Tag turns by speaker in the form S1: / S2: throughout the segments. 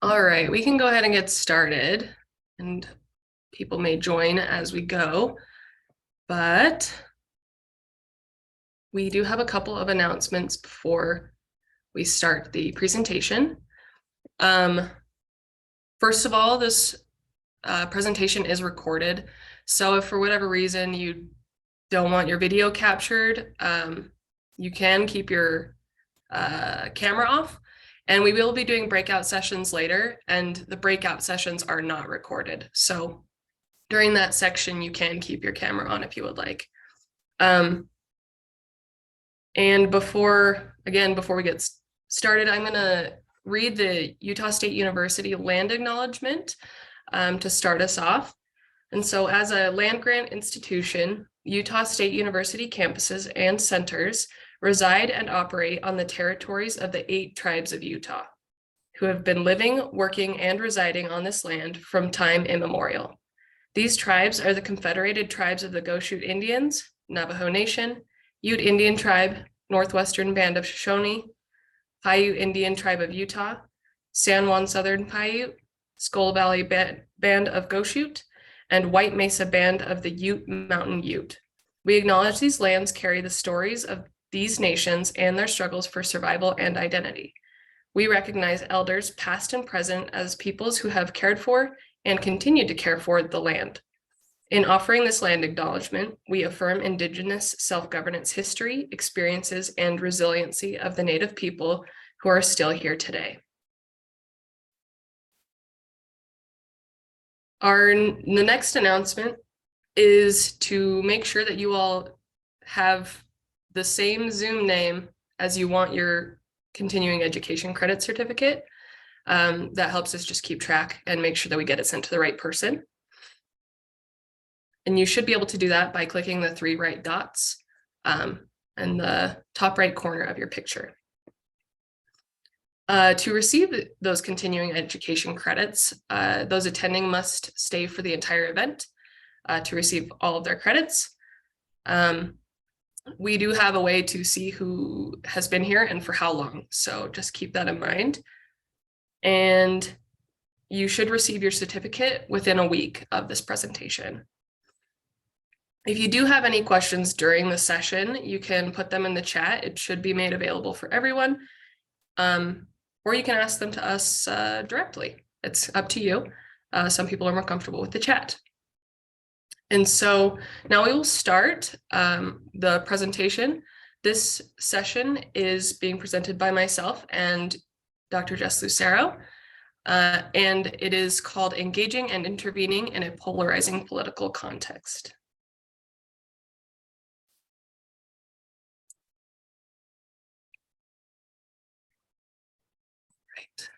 S1: All right, we can go ahead and get started, and people may join as we go, but we do have a couple of announcements before we start the presentation. First of all, this presentation is recorded, so if for whatever reason you don't want your video captured, you can keep your camera off. And we will be doing breakout sessions later, and the breakout sessions are not recorded. So during that section, you can keep your camera on if you would like. And before we get started, I'm gonna read the Utah State University land acknowledgement to start us off. And so as a land grant institution, Utah State University campuses and centers reside and operate on the territories of the 8 tribes of Utah, who have been living, working, and residing on this land from time immemorial. These tribes are the Confederated Tribes of the Goshute Indians, Navajo Nation, Ute Indian Tribe, Northwestern Band of Shoshone, Paiute Indian Tribe of Utah, San Juan Southern Paiute, Skull Valley Band of Goshute, and White Mesa Band of the Ute Mountain Ute. We acknowledge these lands carry the stories of these nations and their struggles for survival and identity. We recognize elders past and present as peoples who have cared for and continue to care for the land. In offering this land acknowledgement, we affirm Indigenous self-governance history, experiences, and resiliency of the Native people who are still here today. The next announcement is to make sure that you all have the same Zoom name as you want your continuing education credit certificate. That helps us just keep track and make sure that we get it sent to the right person. And you should be able to do that by clicking the 3 right dots in the top right corner of your picture. To receive those continuing education credits, those attending must stay for the entire event to receive all of their credits. We do have a way to see who has been here and for how long, so just keep that in mind. And you should receive your certificate within a week of this presentation. If you do have any questions during the session, you can put them in the chat. It should be made available for everyone. Or you can ask them to us directly. It's up to you. Some people are more comfortable with the chat. And so now we will start the presentation. This session is being presented by myself and Dr. Jess Lucero, and it is called Engaging and Intervening in a Polarizing Political Context. Right.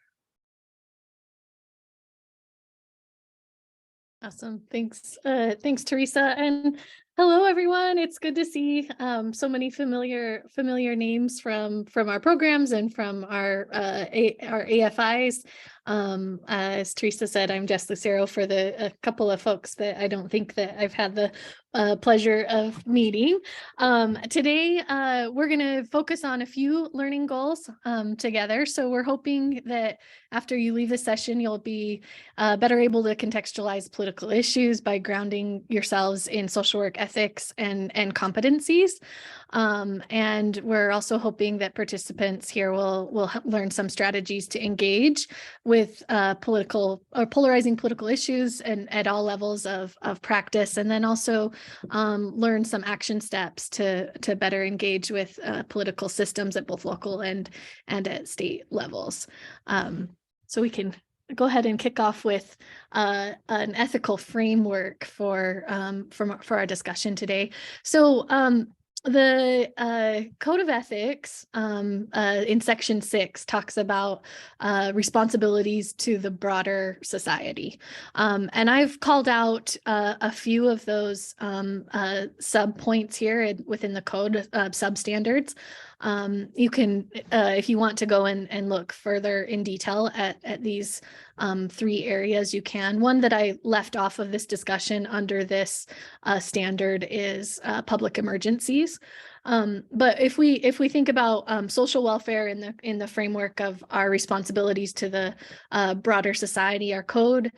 S2: Awesome. Thanks. Thanks, Teresa. And hello, everyone. It's good to see so many familiar names from our programs and from our AFIs. As Teresa said, I'm Jess Lucero for a couple of folks that I don't think that I've had the pleasure of meeting. Today, we're going to focus on a few learning goals together. So we're hoping that after you leave the session, you'll be better able to contextualize political issues by grounding yourselves in social work ethics and competencies. And we're also hoping that participants here will learn some strategies to engage with polarizing political issues and at all levels of practice, and then also learn some action steps to better engage with political systems at both local and at state levels. So we can go ahead and kick off with an ethical framework for our discussion today. So the Code of Ethics in Section 6 talks about responsibilities to the broader society. And I've called out a few of those sub points here within the code substandards. You can, if you want to go and look further in detail at these 3 areas, you can. One that I left off of this discussion under this standard is public emergencies. But if we think about social welfare in the framework of our responsibilities to the broader society, our code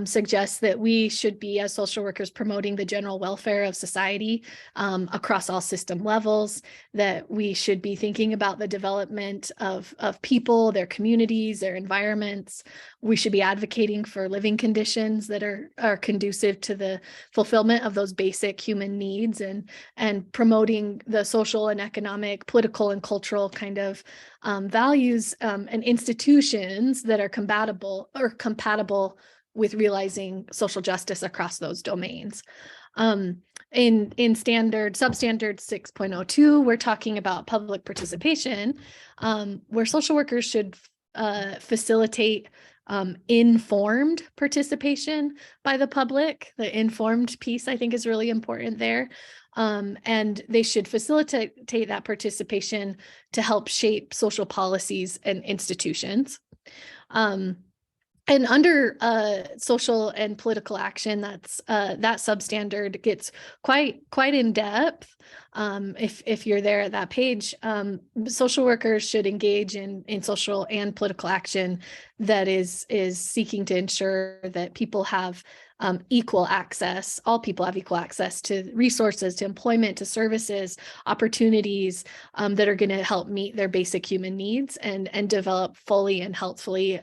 S2: suggests that we should be, as social workers, promoting the general welfare of society across all system levels, that we should be thinking about the development of people, their communities, their environments. We should be advocating for living conditions that are conducive to the fulfillment of those basic human needs, and promoting the social and economic, political and cultural kind of values and institutions that are compatible with realizing social justice across those domains. In substandard 6.02, we're talking about public participation, where social workers should facilitate informed participation by the public. The informed piece, I think, is really important there. And they should facilitate that participation to help shape social policies and institutions. And under social and political action, that's that substandard gets quite in depth. If you're there at that page, social workers should engage in social and political action that is seeking to ensure that people have equal access. All people have equal access to resources, to employment, to services, opportunities that are going to help meet their basic human needs and develop fully and healthfully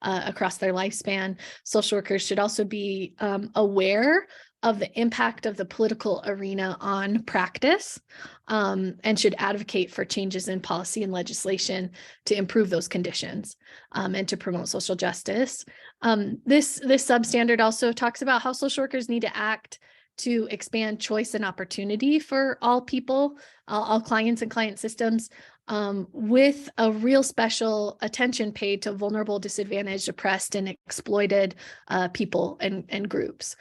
S2: across their lifespan. Social workers should also be aware of the impact of the political arena on practice, and should advocate for changes in policy and legislation to improve those conditions and to promote social justice. This substandard also talks about how social workers need to act to expand choice and opportunity for all people, all clients and client systems, with a real special attention paid to vulnerable, disadvantaged, oppressed, and exploited people and groups.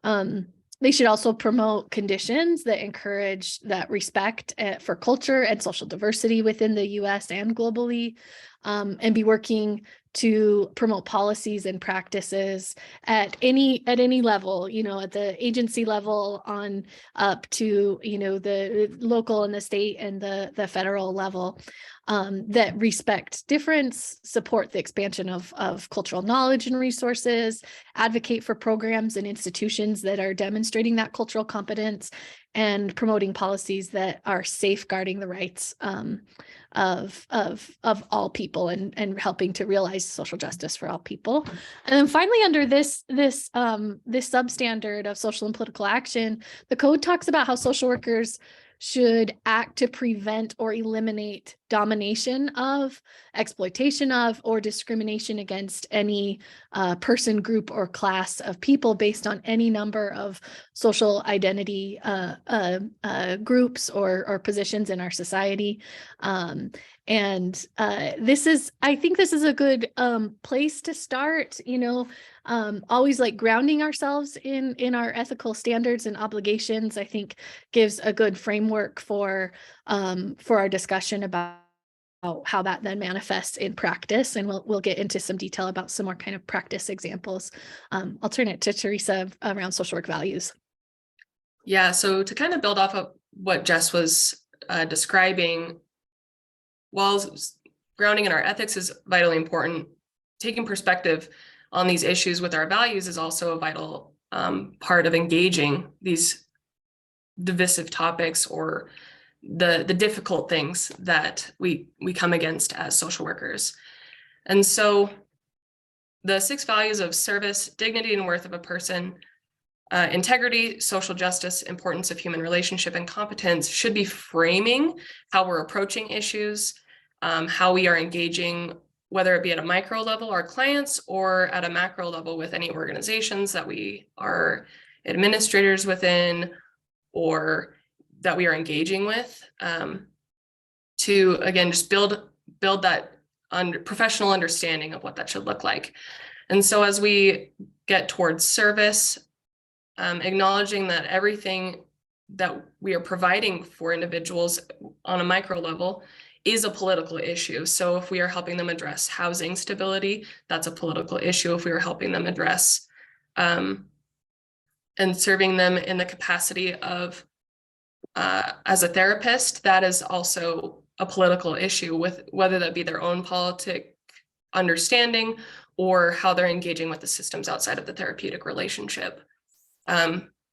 S2: They should also promote conditions that encourage that respect for culture and social diversity within the US and globally, and be working to promote policies and practices at any level, at the agency level on up to, the local and the state and the federal level, that respect difference, support the expansion of cultural knowledge and resources, advocate for programs and institutions that are demonstrating that cultural competence, and promoting policies that are safeguarding the rights of all people and helping to realize social justice for all people. And then finally, under this substandard of social and political action, the code talks about how social workers should act to prevent or eliminate domination of, exploitation of, or discrimination against any person, group, or class of people based on any number of social identity groups or positions in our society. And I think this is a good place to start, always like grounding ourselves in our ethical standards and obligations, I think gives a good framework for our discussion about how that then manifests in practice. And we'll get into some detail about some more kind of practice examples. I'll turn it to Teresa around social work values.
S1: Yeah, so to kind of build off of what Jess was describing, while grounding in our ethics is vitally important, taking perspective on these issues with our values is also a vital part of engaging these divisive topics or the difficult things that we come against as social workers. And so the 6 values of service, dignity and worth of a person, integrity, social justice, importance of human relationship, and competence should be framing how we're approaching issues, how we are engaging, whether it be at a micro level, our clients, or at a macro level with any organizations that we are administrators within or that we are engaging with, to, again, just build that professional understanding of what that should look like. And so as we get towards service, acknowledging that everything that we are providing for individuals on a micro level is a political issue. So if we are helping them address housing stability, that's a political issue. If we are helping them address and serving them in the capacity of as a therapist, that is also a political issue, with whether that be their own politic understanding or how they're engaging with the systems outside of the therapeutic relationship.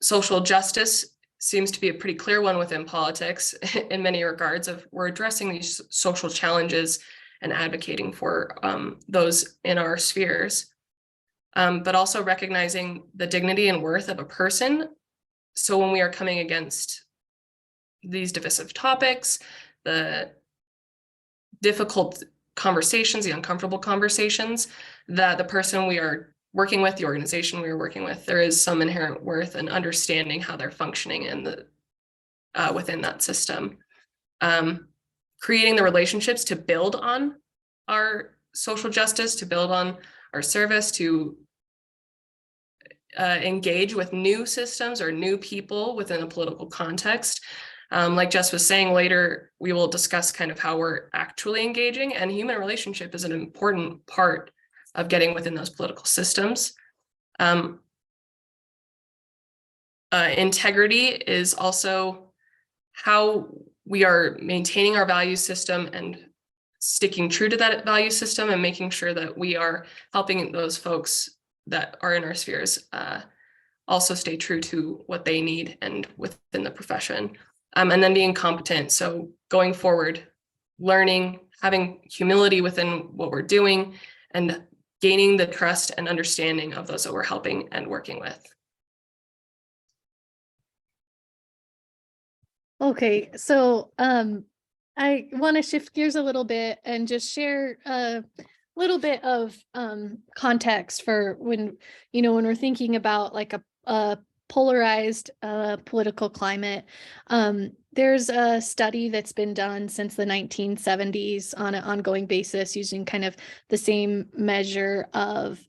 S1: Social justice seems to be a pretty clear one within politics in many regards, of we're addressing these social challenges and advocating for those in our spheres, but also recognizing the dignity and worth of a person. So when we are coming against these divisive topics, the difficult conversations, the uncomfortable conversations, that the person we are working with, the organization we are working with, there is some inherent worth in understanding how they're functioning in the within that system. Creating the relationships to build on our social justice, to build on our service, to engage with new systems or new people within a political context. Like Jess was saying, later we will discuss kind of how we're actually engaging, and human relationship is an important part of getting within those political systems. Integrity is also how we are maintaining our value system and sticking true to that value system, and making sure that we are helping those folks that are in our spheres also stay true to what they need and within the profession. And then being competent. So going forward, learning, having humility within what we're doing, and gaining the trust and understanding of those that we're helping and working with.
S2: Okay, so I want to shift gears a little bit and just share a little bit of context for when we're thinking about like a polarized political climate. There's a study that's been done since the 1970s on an ongoing basis using kind of the same measure of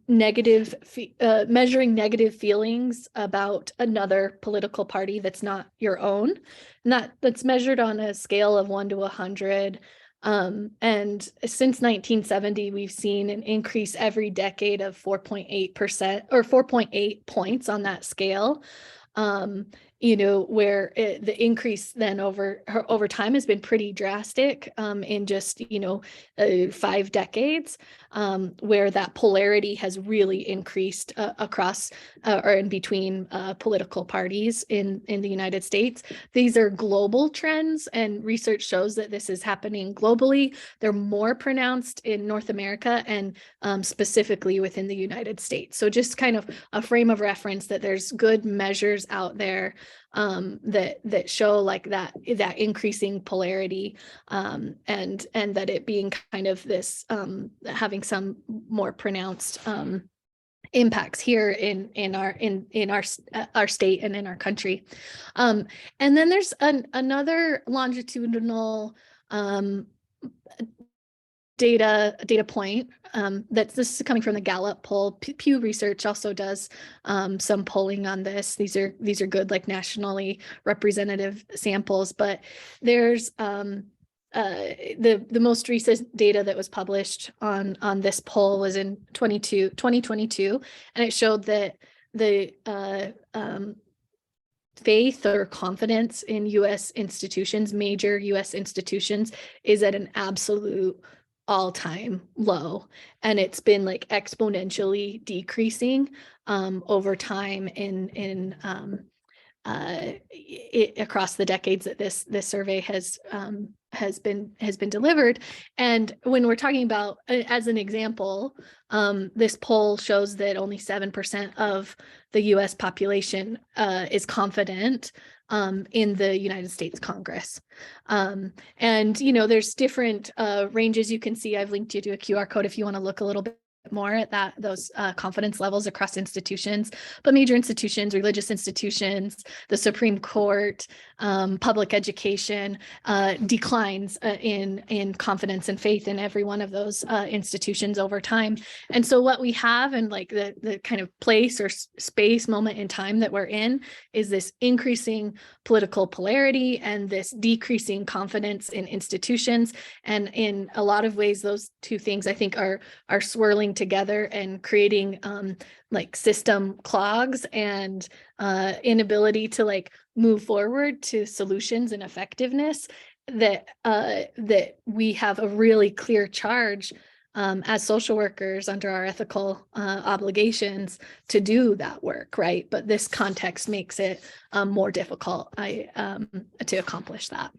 S2: measuring negative feelings about another political party that's not your own, and that's measured on a scale of 1 to 100. And since 1970, we've seen an increase every decade of 4.8% or 4.8 points on that scale. Where the increase then over time has been pretty drastic in just 5 decades, where that polarity has really increased across or in between political parties in the United States. These are global trends, and research shows that this is happening globally. They're more pronounced in North America and specifically within the United States. So just kind of a frame of reference that there's good measures out there that show like that increasing polarity, and that it being kind of this having some more pronounced impacts here in our state and in our country. And then there's another longitudinal data point this is coming from the Gallup poll. Pew Research also does some polling on this. These are good, like nationally representative samples, but there's the most recent data that was published on this poll was in 2022, and it showed that the faith or confidence in U.S. institutions, major U.S. institutions, is at an absolute all-time low, and it's been like exponentially decreasing over time across the decades that this survey has been delivered. And when we're talking about, as an example, this poll shows that only 7% of the U.S. population is confident in the United States Congress. And there's different ranges you can see. I've linked you to a QR code if you want to look a little bit more at those confidence levels across institutions, but major institutions, religious institutions, the Supreme Court, public education declines in confidence and faith in every one of those institutions over time. And so what we have, and like the kind of place or space moment in time that we're in, is this increasing political polarity and this decreasing confidence in institutions. And in a lot of ways, those two things I think are swirling together and creating like system clogs and inability to like move forward to solutions and effectiveness, that that we have a really clear charge as social workers under our ethical obligations to do that work, right? But this context makes it more difficult to accomplish that.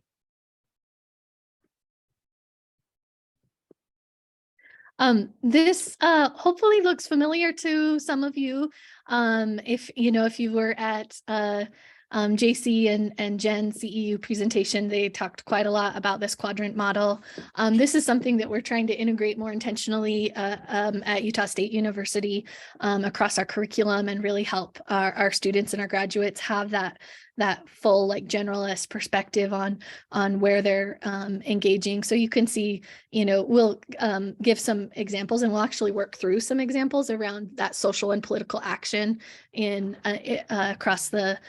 S2: This hopefully looks familiar to some of you. If you were at JC and Jen's CEU presentation, they talked quite a lot about this quadrant model. This is something that we're trying to integrate more intentionally at Utah State University across our curriculum, and really help our students and our graduates have that full like generalist perspective on where they're engaging. So you can see, we'll give some examples, and we'll actually work through some examples around that social and political action in across the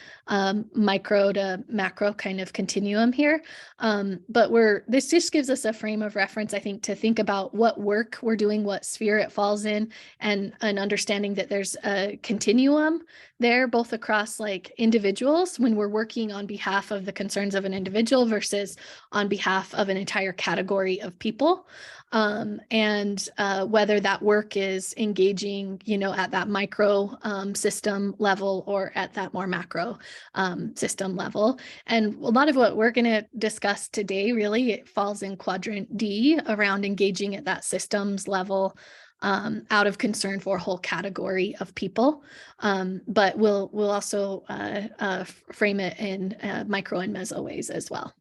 S2: micro to macro kind of continuum here. But this just gives us a frame of reference, I think, to think about what work we're doing, what sphere it falls in, and an understanding that there's a continuum there, both across like individuals when we're working on behalf of the concerns of an individual versus on behalf of an entire category of people. And whether that work is engaging, at that micro system level or at that more macro system level. And a lot of what we're going to discuss today really it falls in quadrant D around engaging at that systems level out of concern for a whole category of people. But we'll also frame it in micro and meso ways as well.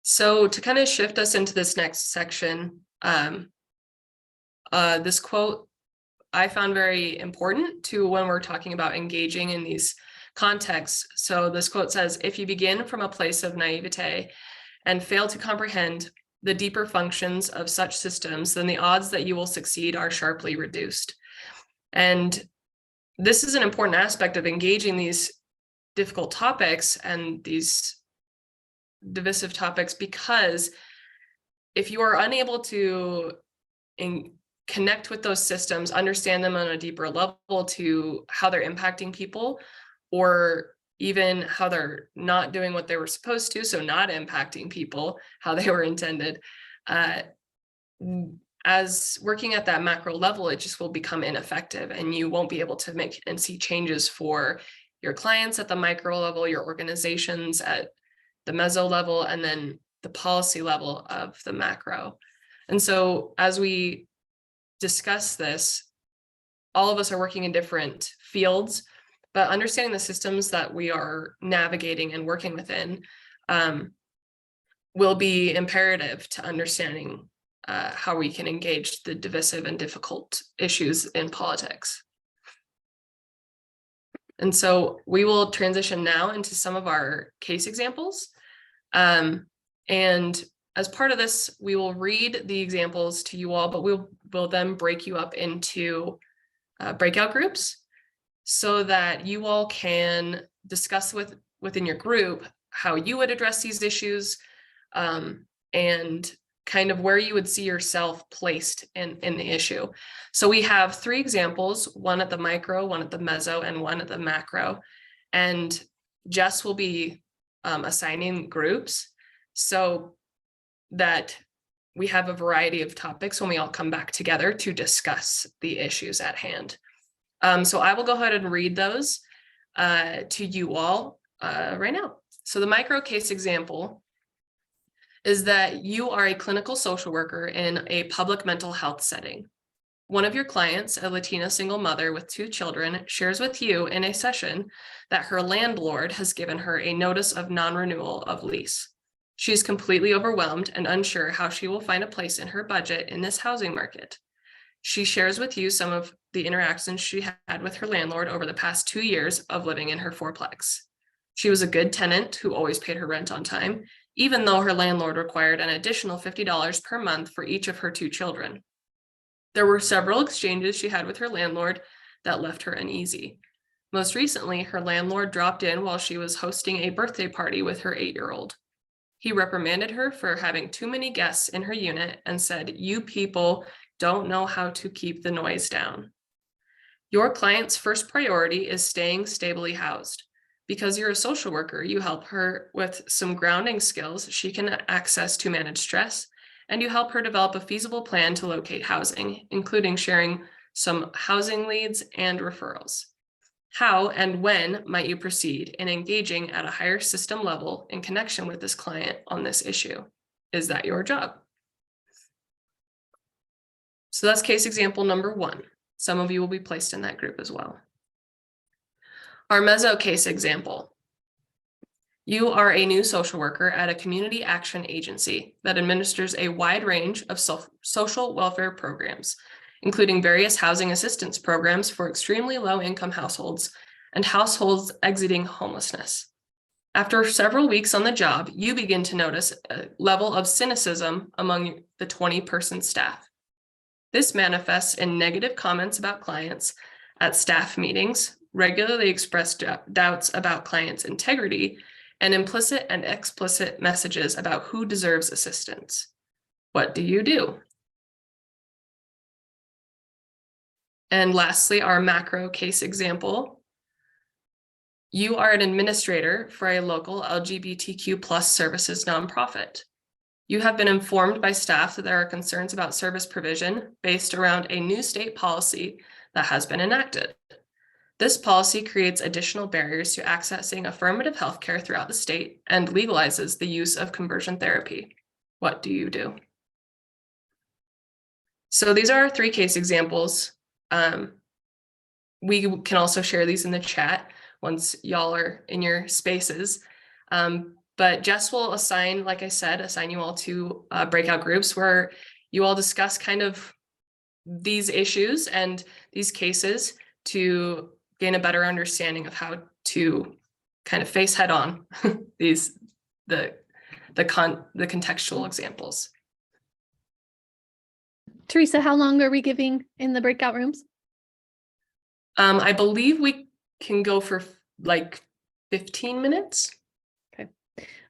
S1: So to kind of shift us into this next section, this quote I found very important to when we're talking about engaging in these contexts. So this quote says, "If you begin from a place of naivete and fail to comprehend the deeper functions of such systems, then the odds that you will succeed are sharply reduced." And this is an important aspect of engaging these difficult topics and these divisive topics, because if you are unable to connect with those systems, understand them on a deeper level to how they're impacting people, or even how they're not doing what they were supposed to, so not impacting people how they were intended, as working at that macro level, it just will become ineffective, and you won't be able to make and see changes for your clients at the micro level, your organizations at the meso level, and then the policy level of the macro. And so as we discuss this, all of us are working in different fields, but understanding the systems that we are navigating and working within will be imperative to understanding how we can engage the divisive and difficult issues in politics. And so we will transition now into some of our case examples. And as part of this, we will read the examples to you all, but we'll then break you up into breakout groups so that you all can discuss within your group how you would address these issues, and kind of where you would see yourself placed in the issue. So we have 3 examples, one at the micro, one at the meso, and one at the macro. And Jess will be assigning groups so that we have a variety of topics when we all come back together to discuss the issues at hand. So I will go ahead and read those to you all right now. So the micro case example is that you are a clinical social worker in a public mental health setting. One of your clients, a Latina single mother with 2 children, shares with you in a session that her landlord has given her a notice of non-renewal of lease. She is completely overwhelmed and unsure how she will find a place in her budget in this housing market. She shares with you some of the interactions she had with her landlord over the past 2 years of living in her 4-plex. She was a good tenant who always paid her rent on time, even though her landlord required an additional $50 per month for each of her 2 children. There were several exchanges she had with her landlord that left her uneasy. Most recently, her landlord dropped in while she was hosting a birthday party with her 8-year-old. He reprimanded her for having too many guests in her unit and said, "You people don't know how to keep the noise down." Your client's first priority is staying stably housed. Because you're a social worker, you help her with some grounding skills she can access to manage stress, and you help her develop a feasible plan to locate housing, including sharing some housing leads and referrals. How and when might you proceed in engaging at a higher system level in connection with this client on this issue? Is that your job? So that's case example number 1. Some of you will be placed in that group as well. Our meso case example. You are a new social worker at a community action agency that administers a wide range of social welfare programs, including various housing assistance programs for extremely low-income households and households exiting homelessness. After several weeks on the job, you begin to notice a level of cynicism among the 20-person staff. This manifests in negative comments about clients at staff meetings, regularly expressed doubts about clients' integrity, and implicit and explicit messages about who deserves assistance. What do you do? And lastly, our macro case example. You are an administrator for a local LGBTQ+ services nonprofit. You have been informed by staff that there are concerns about service provision based around a new state policy that has been enacted. This policy creates additional barriers to accessing affirmative healthcare throughout the state and legalizes the use of conversion therapy. What do you do? So these are our 3 case examples. We can also share these in the chat once y'all are in your spaces. But Jess will assign, like I said, assign you all to breakout groups where you all discuss kind of these issues and these cases to gain a better understanding of how to kind of face head on the contextual examples.
S2: Teresa, how long are we giving in the breakout rooms?
S1: I believe we can go for like 15 minutes.
S2: Okay.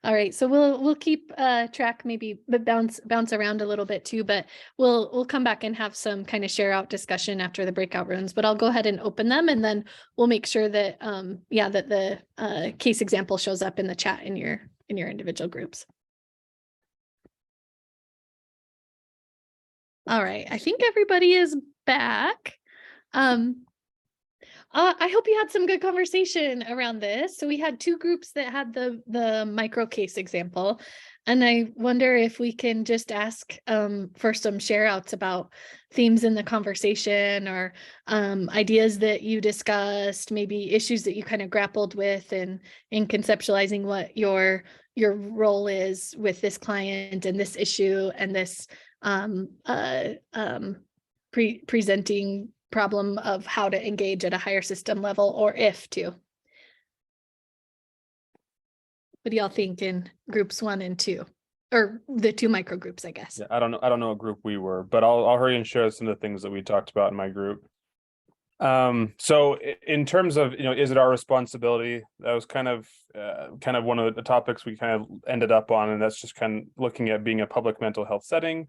S2: All right. So we'll keep track, maybe but bounce around a little bit too, but we'll come back and have some kind of share out discussion after the breakout rooms, but I'll go ahead and open them, and then we'll make sure that that the case example shows up in the chat in your individual groups. All right. I think everybody is back. I hope you had some good conversation around this. So we had 2 groups that had the micro case example, and I wonder if we can just ask for some share outs about themes in the conversation, or ideas that you discussed, maybe issues that you kind of grappled with in conceptualizing what your role is with this client and this issue and this presenting problem of how to engage at a higher system level, or if to. What do y'all think in groups 1 and 2, or the 2 micro groups, I guess?
S3: Yeah, I don't know what group we were, but I'll hurry and share some of the things that we talked about in my group. So in terms of, is it our responsibility? That was kind of one of the topics we kind of ended up on, and that's just kind of looking at being a public mental health setting.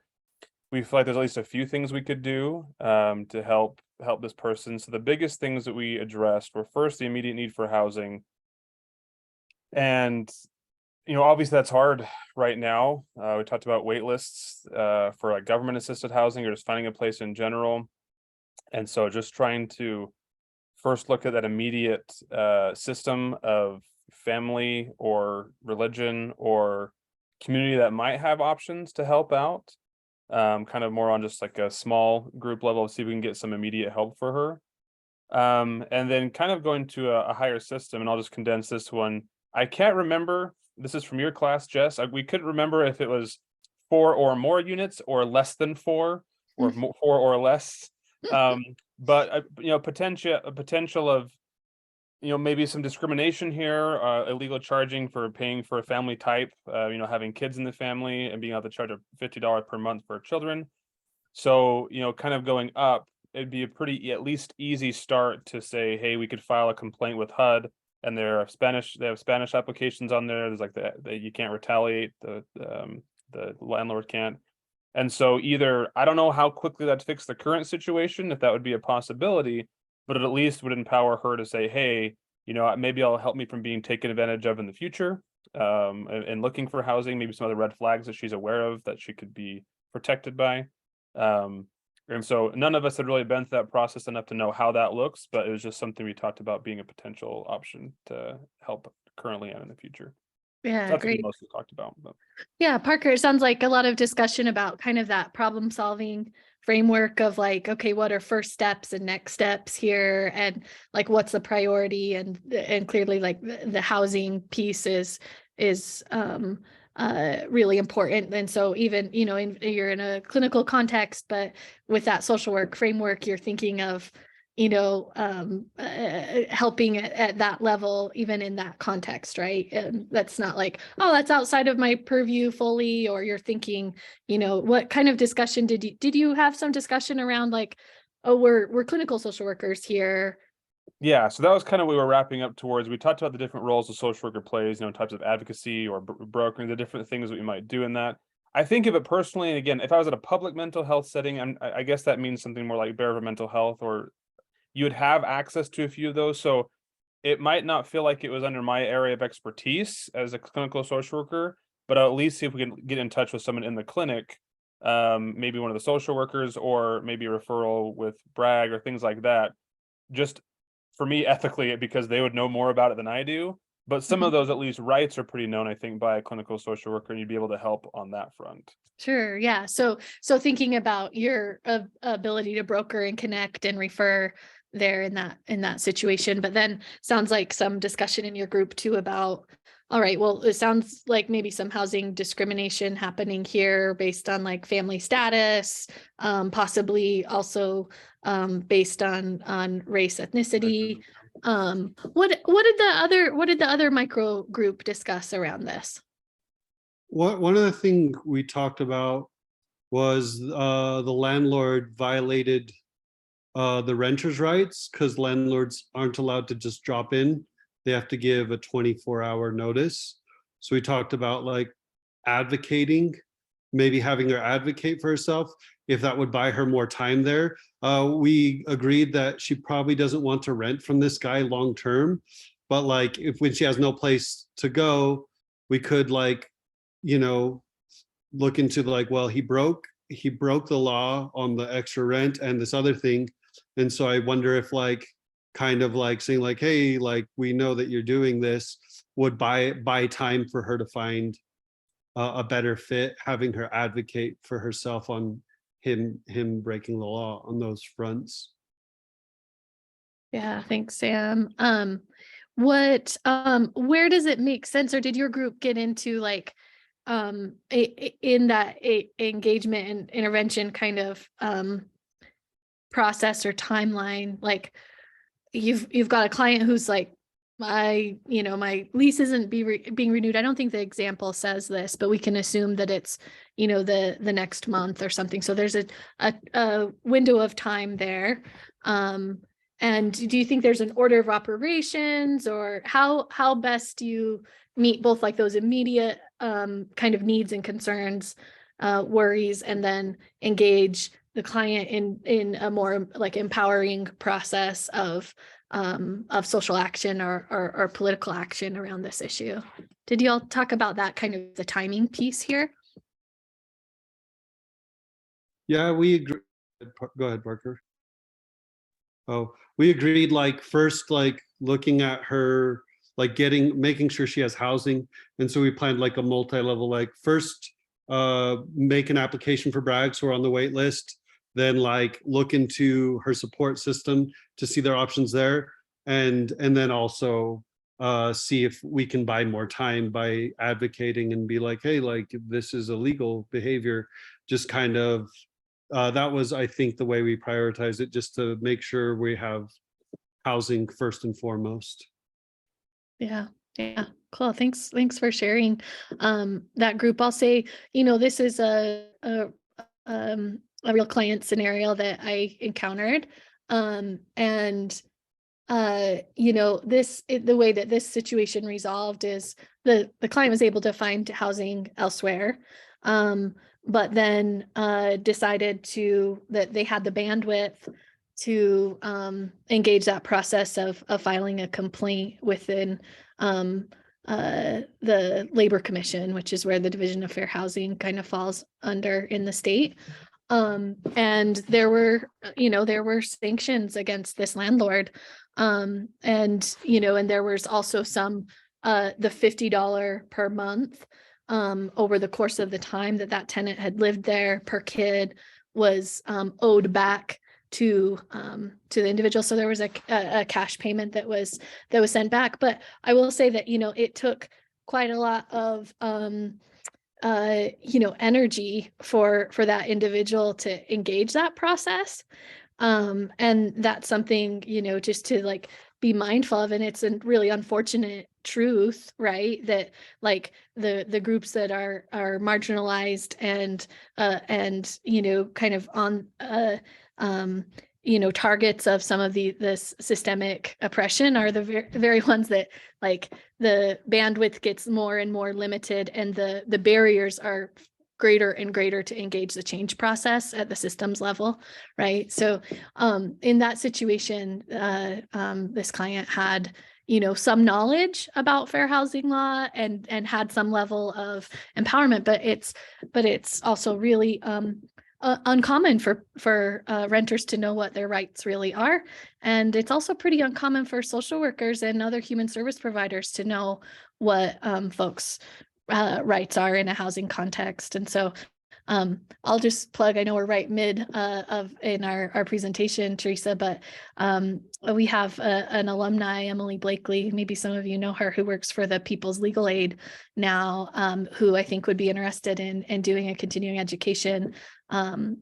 S3: We feel like there's at least a few things we could do to help this person. So the biggest things that we addressed were, first, the immediate need for housing. And, obviously that's hard right now. We talked about wait lists for like government assisted housing, or just finding a place in general. And so just trying to first look at that immediate system of family or religion or community that might have options to help out. Kind of more on just like a small group level, see if we can get some immediate help for her. And then kind of going to a higher system, and I'll just condense this one. I can't remember, this is from your class, Jess. We couldn't remember if it was 4 or more units or less than 4 or 4 or less. But potential of maybe some discrimination here, illegal charging for paying for a family type, having kids in the family and being able to charge $50 per month for children. So, kind of going up, it'd be a pretty, at least easy start to say, hey, we could file a complaint with HUD, and they have Spanish applications on there. There's like that you can't retaliate, the landlord can't. And so either, I don't know how quickly that fixed the current situation, if that would be a possibility, but it at least would empower her to say, hey, maybe I'll help me from being taken advantage of in the future, and looking for housing, maybe some other red flags that she's aware of that she could be protected by. And so none of us had really been through that process enough to know how that looks, but it was just something we talked about being a potential option to help currently and in the future.
S2: Yeah,
S3: That's what we
S2: great.
S3: mostly talked about. But.
S2: Yeah, Parker, it sounds like a lot of discussion about kind of that problem solving framework of like, okay, what are first steps and next steps here, and like what's the priority, and clearly like the housing piece is really important. And so even, you're in a clinical context, but with that social work framework, you're thinking of helping at that level, even in that context, right? And that's not like, oh, that's outside of my purview fully, or you're thinking, what kind of discussion did you have some discussion around like, oh, we're clinical social workers here?
S3: Yeah, so that was kind of what we were wrapping up towards. We talked about the different roles a social worker plays, types of advocacy or brokering, the different things that we might do in that. I think of it personally, and again, if I was at a public mental health setting, I guess that means something more like Bear Mental Health, or you would have access to a few of those. So it might not feel like it was under my area of expertise as a clinical social worker, but I'll at least see if we can get in touch with someone in the clinic, maybe one of the social workers, or maybe a referral with Bragg or things like that. Just for me, ethically, because they would know more about it than I do. But some of those, at least, rights are pretty known, I think, by a clinical social worker, and you'd be able to help on that front.
S2: Sure. Yeah. So thinking about your ability to broker and connect and refer there in that situation, but then sounds like some discussion in your group too about, all right, well, it sounds like maybe some housing discrimination happening here based on like family status, possibly also based on race, ethnicity. What did the other micro group discuss around this?
S4: One of the things we talked about was the landlord violated the renter's rights, because landlords aren't allowed to just drop in. They have to give a 24-hour notice. So we talked about like advocating, maybe having her advocate for herself, if that would buy her more time there. We agreed that she probably doesn't want to rent from this guy long term, but like if when she has no place to go, we could like, look into like, well, he broke the law on the extra rent and this other thing. And so I wonder if like kind of like saying like, hey, like we know that you're doing this, would buy time for her to find a better fit, having her advocate for herself on him breaking the law on those fronts.
S2: Yeah, thanks, Sam. Where does it make sense, or did your group get into like in that engagement and intervention kind of process or timeline? Like you've got a client who's like, my lease isn't being renewed. I don't think the example says this, but we can assume that it's the next month or something. So there's a window of time there. And do you think there's an order of operations, or how best do you meet both like those immediate kind of needs and concerns, worries, and then engage the client in a more like empowering process of social action or political action around this issue? Did you all talk about that kind of the timing piece here?
S4: Yeah, we agree. Go ahead, Parker. Oh, we agreed like first like looking at her, like making sure she has housing. And so we planned like a multi-level, like first make an application for Bragg, so we're on the wait list, then like look into her support system to see their options there. And then also see if we can buy more time by advocating and be like, hey, like this is illegal behavior. Just kind of that was, I think, the way we prioritize it, just to make sure we have housing first and foremost.
S2: Yeah, cool. Thanks for sharing that group. I'll say, this is a real client scenario that I encountered, and the way that this situation resolved is the client was able to find housing elsewhere, but then decided that they had the bandwidth engage that process of filing a complaint within the Labor Commission, which is where the Division of Fair Housing kind of falls under in the state. And there were sanctions against this landlord. And there was also some the $50 per month over the course of the time that tenant had lived there per kid was owed back to the individual. So there was a cash payment that was sent back. But I will say that, it took quite a lot of energy for that individual to engage that process. And that's something, just to like be mindful of. And it's a really unfortunate truth, right? That like the groups that are marginalized and kind of on targets of some of this systemic oppression are the very ones that like the bandwidth gets more and more limited, and the barriers are greater and greater to engage the change process at the systems level, right? So in that situation, this client had some knowledge about fair housing law and had some level of empowerment, but it's also really uncommon for renters to know what their rights really are. And it's also pretty uncommon for social workers and other human service providers to know what folks' rights are in a housing context. And so I'll just plug, I know we're right mid in our presentation, Teresa, but we have an alumni, Emily Blakely, maybe some of you know her, who works for the People's Legal Aid now, who I think would be interested in doing a continuing education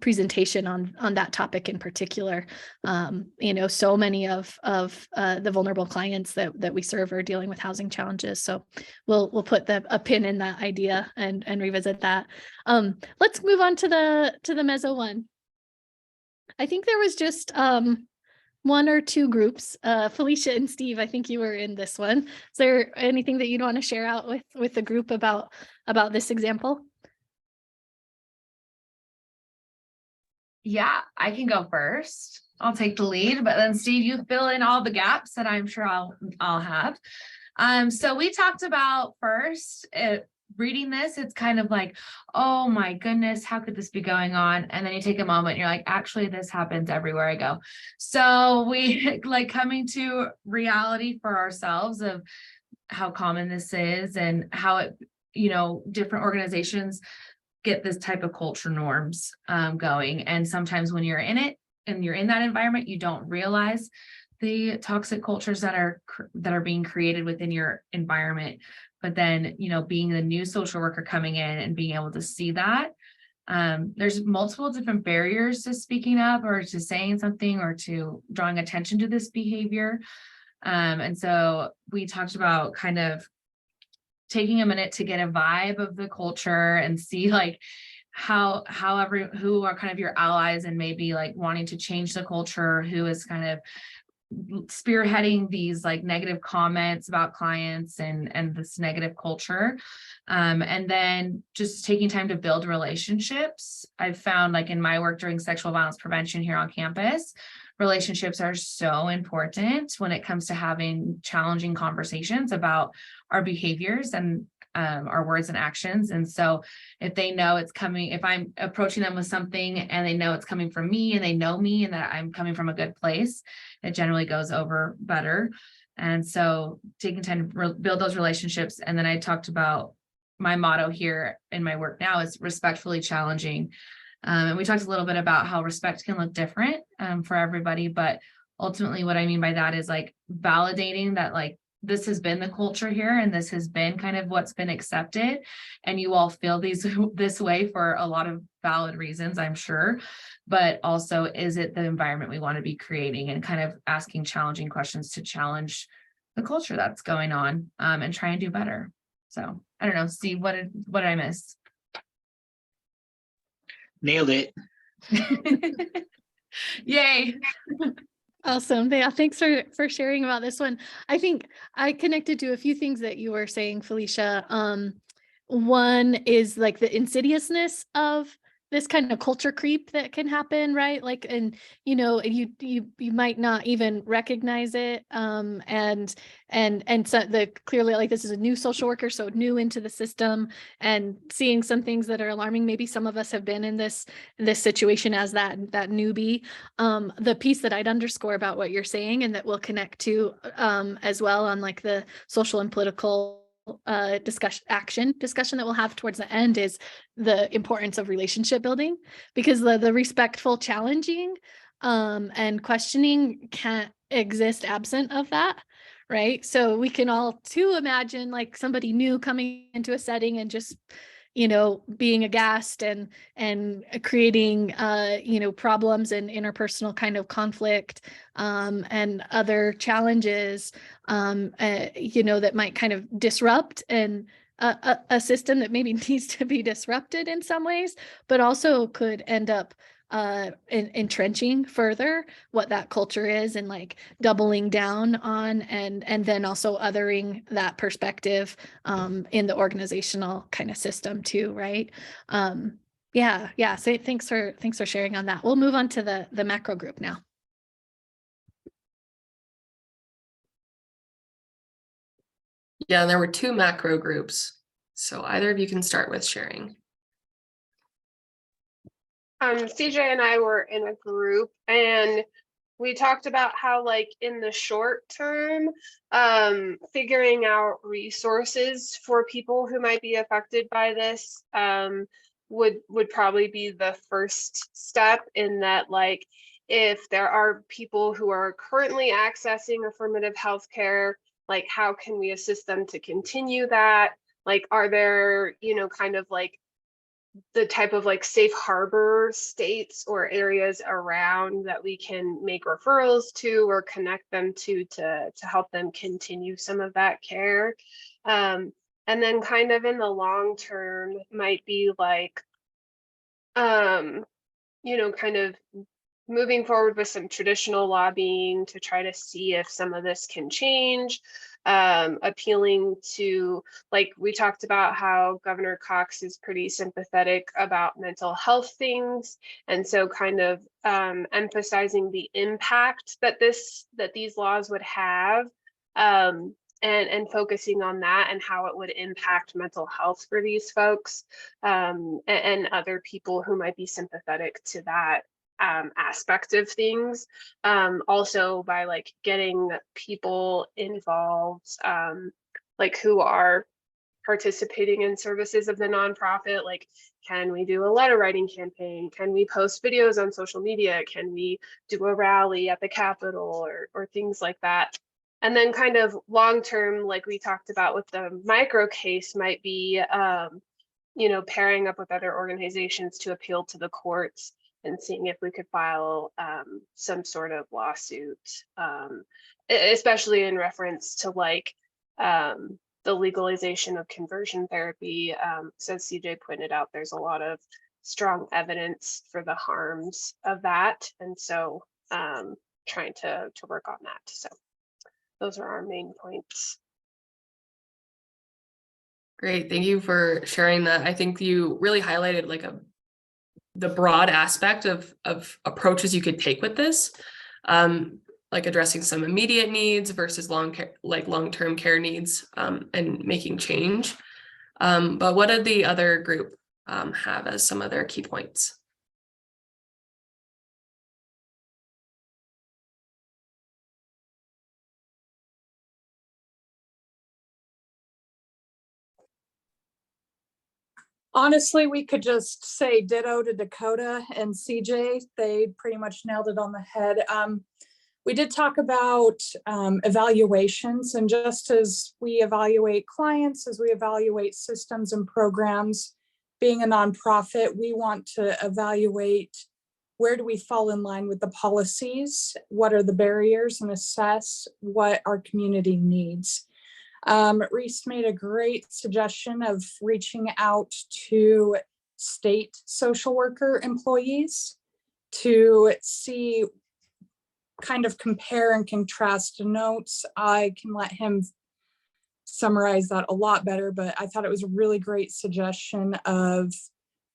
S2: presentation on that topic in particular. So many of the vulnerable clients that we serve are dealing with housing challenges. So we'll put a pin in that idea and revisit that. Let's move on to the Mezzo one. I think there was just one or two groups. Felicia and Steve, I think you were in this one. Is there anything that you'd want to share out with the group about this example?
S5: Yeah, I can go first. I'll take the lead, but then Steve, you fill in all the gaps that I'm sure I'll have. So we talked about first, reading this, it's kind of like, oh my goodness, how could this be going on? And then you take a moment and you're like, actually, this happens everywhere I go. So we like coming to reality for ourselves of how common this is and how it, different organizations get this type of culture norms going. And sometimes when you're in it and you're in that environment, you don't realize the toxic cultures that are being created within your environment. But then, being the new social worker coming in and being able to see that, there's multiple different barriers to speaking up or to saying something or to drawing attention to this behavior. And so we talked about kind of taking a minute to get a vibe of the culture and see like who are kind of your allies and maybe like wanting to change the culture, who is kind of spearheading these like negative comments about clients and this negative culture. And then just taking time to build relationships. I've found like in my work during sexual violence prevention here on campus, relationships are so important when it comes to having challenging conversations about our behaviors and our words and actions. And so if they know it's coming, if I'm approaching them with something and they know it's coming from me and they know me and that I'm coming from a good place, it generally goes over better. And so taking time to build those relationships. And then I talked about my motto here in my work now is respectfully challenging. And we talked a little bit about how respect can look different for everybody, but ultimately what I mean by that is like validating that like this has been the culture here and this has been kind of what's been accepted, and you all feel this way for a lot of valid reasons, I'm sure, but also is it the environment we want to be creating, and kind of asking challenging questions to challenge the culture that's going on and try and do better. So I don't know, Steve, what did I miss?
S6: Nailed it.
S5: Yay.
S2: Awesome. Yeah, thanks for sharing about this one. I think I connected to a few things that you were saying, Felicia. One is like the insidiousness of this kind of culture creep that can happen, right? Like, and you might not even recognize it. And so clearly, like, this is a new social worker, so new into the system, and seeing some things that are alarming. Maybe some of us have been in this situation as that newbie. The piece that I'd underscore about what you're saying, and that we'll connect to as well on like the social and political discussion that we'll have towards the end, is the importance of relationship building, because the respectful challenging and questioning can't exist absent of that, right? So we can all too imagine like somebody new coming into a setting and just being aghast and creating problems and interpersonal kind of conflict and other challenges that might kind of disrupt and a system that maybe needs to be disrupted in some ways, but also could end up entrenching further what that culture is, and like doubling down on and then also othering that perspective in the organizational kind of system too, right? Yeah. So thanks for sharing on that. We'll move on to the macro group now.
S1: Yeah, and there were 2 macro groups. So either of you can start with sharing.
S6: CJ and I were in a group, and we talked about how, like, in the short term, figuring out resources for people who might be affected by this would probably be the first step, in that, like, if there are people who are currently accessing affirmative health care, like, how can we assist them to continue that? Like, are there, kind of like the type of like safe harbor states or areas around that we can make referrals to or connect them to help them continue some of that care. And then kind of in the long term might be like, kind of moving forward with some traditional lobbying to try to see if some of this can change. Appealing to, like, we talked about how Governor Cox is pretty sympathetic about mental health things, and so kind of emphasizing the impact that these laws would have, and focusing on that and how it would impact mental health for these folks, and other people who might be sympathetic to that aspect of things. Also by like getting people involved, like who are participating in services of the nonprofit. Like, can we do a letter writing campaign? Can we post videos on social media? Can we do a rally at the Capitol, or things like that? And then kind of long term, like we talked about with the micro case, might be pairing up with other organizations to appeal to the courts and seeing if we could file some sort of lawsuit, especially in reference to like the legalization of conversion therapy. So CJ pointed out, there's a lot of strong evidence for the harms of that. And so trying to work on that. So those are our main points.
S1: Great, thank you for sharing that. I think you really highlighted like the broad aspect of approaches you could take with this, like addressing some immediate needs versus long-term care needs, and making change. But what did the other group have as some of their key points?
S7: Honestly, we could just say ditto to Dakota and CJ. They pretty much nailed it on the head. We did talk about evaluations, and just as we evaluate clients, as we evaluate systems and programs, being a nonprofit, we want to evaluate where do we fall in line with the policies, what are the barriers, and assess what our community needs. Reese made a great suggestion of reaching out to state social worker employees to see, kind of compare and contrast notes. I can let him summarize that a lot better, but I thought it was a really great suggestion of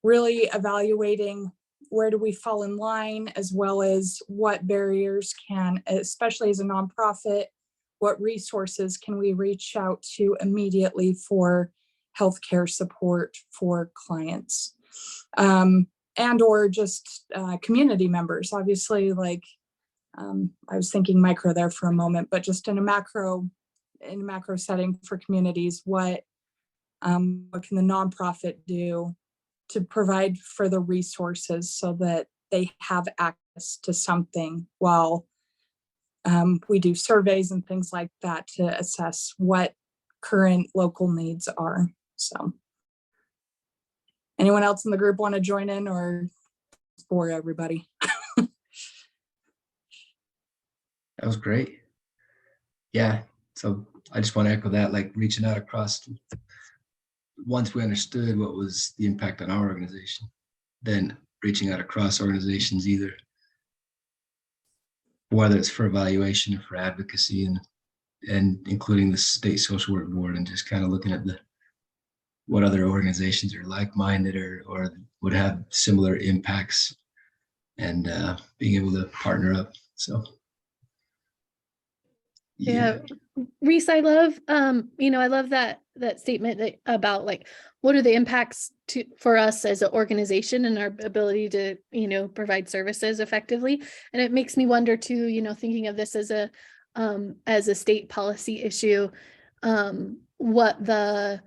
S7: really evaluating where do we fall in line, as well as what barriers can, especially as a nonprofit, what resources can we reach out to immediately for healthcare support for clients, and or just community members. Obviously, like I was thinking micro there for a moment, but just in a macro setting for communities, what can the nonprofit do to provide further resources so that they have access to something while we do surveys and things like that to assess what current local needs are. So anyone else in the group want to join in, or for everybody?
S8: That was great. Yeah. So I just want to echo that, like reaching out across, once we understood what was the impact on our organization, then reaching out across organizations, either whether it's for evaluation or for advocacy, and including the state social work board, and just kind of looking at what other organizations are like-minded or would have similar impacts, and being able to partner up. So
S2: yeah. Reese, I love I love that statement about like what are the impacts for us as an organization and our ability to provide services effectively. And it makes me wonder too, thinking of this as a state policy issue, what the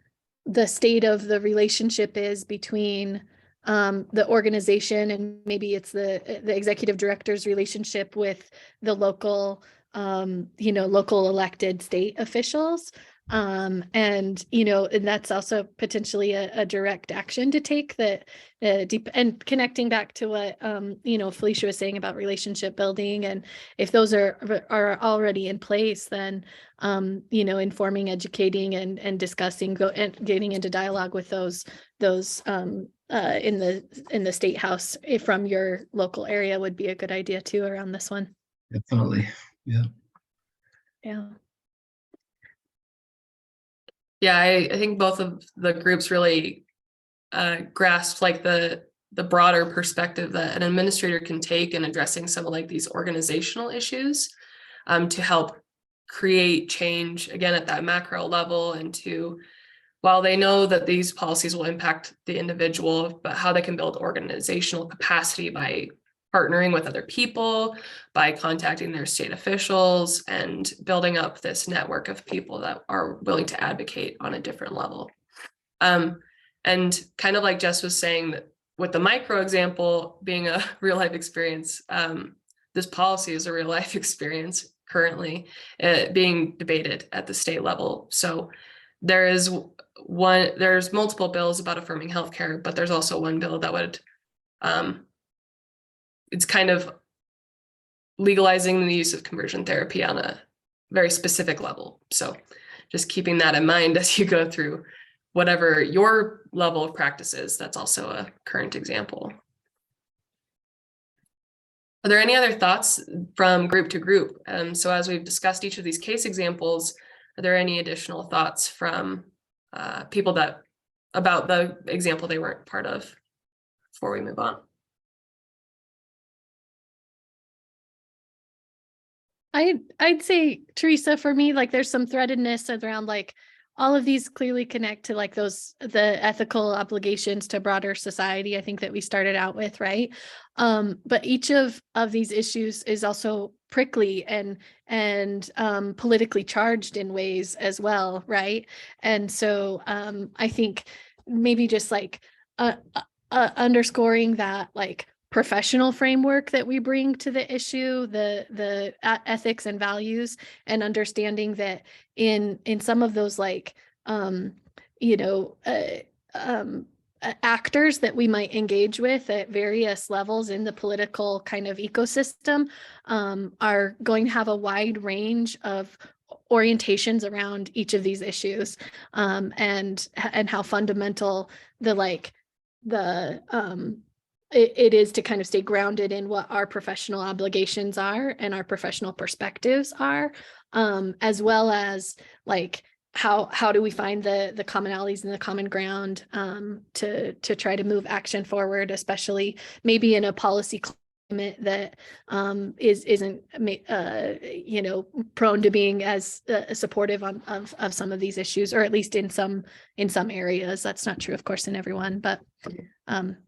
S2: state of the relationship is between the organization, and maybe it's the executive director's relationship with the local local elected state officials. And that's also potentially a direct action to take that and connecting back to what Felicia was saying about relationship building, and if those are already in place, then informing, educating, and discussing, and getting into dialogue with those in the state house from your local area would be a good idea too around this one.
S8: Definitely. Yeah.
S1: Yeah, I think both of the groups really grasped like the broader perspective that an administrator can take in addressing some of like these organizational issues to help create change again at that macro level, and while they know that these policies will impact the individual, but how they can build organizational capacity by partnering with other people, by contacting their state officials, and building up this network of people that are willing to advocate on a different level. And kind of like Jess was saying, that with the micro example being a real life experience, this policy is a real life experience currently being debated at the state level. So there's multiple bills about affirming healthcare, but there's also one bill that would it's kind of legalizing the use of conversion therapy on a very specific level. So just keeping that in mind as you go through whatever your level of practice is, that's also a current example. Are there any other thoughts from group to group? So as we've discussed each of these case examples, are there any additional thoughts from people about the example they weren't part of before we move on?
S2: I'd say, Teresa, for me, like there's some threadedness around like all of these clearly connect to like the ethical obligations to broader society, I think, that we started out with, right? But each of these issues is also prickly and politically charged in ways as well, right? And so I think maybe just like underscoring that like professional framework that we bring to the issue, the ethics and values, and understanding that in some of those like actors that we might engage with at various levels in the political kind of ecosystem are going to have a wide range of orientations around each of these issues, and how fundamental it is to kind of stay grounded in what our professional obligations are and our professional perspectives are, as well as like how do we find the commonalities and the common ground to try to move action forward, especially maybe in a policy climate that isn't prone to being as supportive of some of these issues, or at least in some areas. That's not true, of course, in everyone, but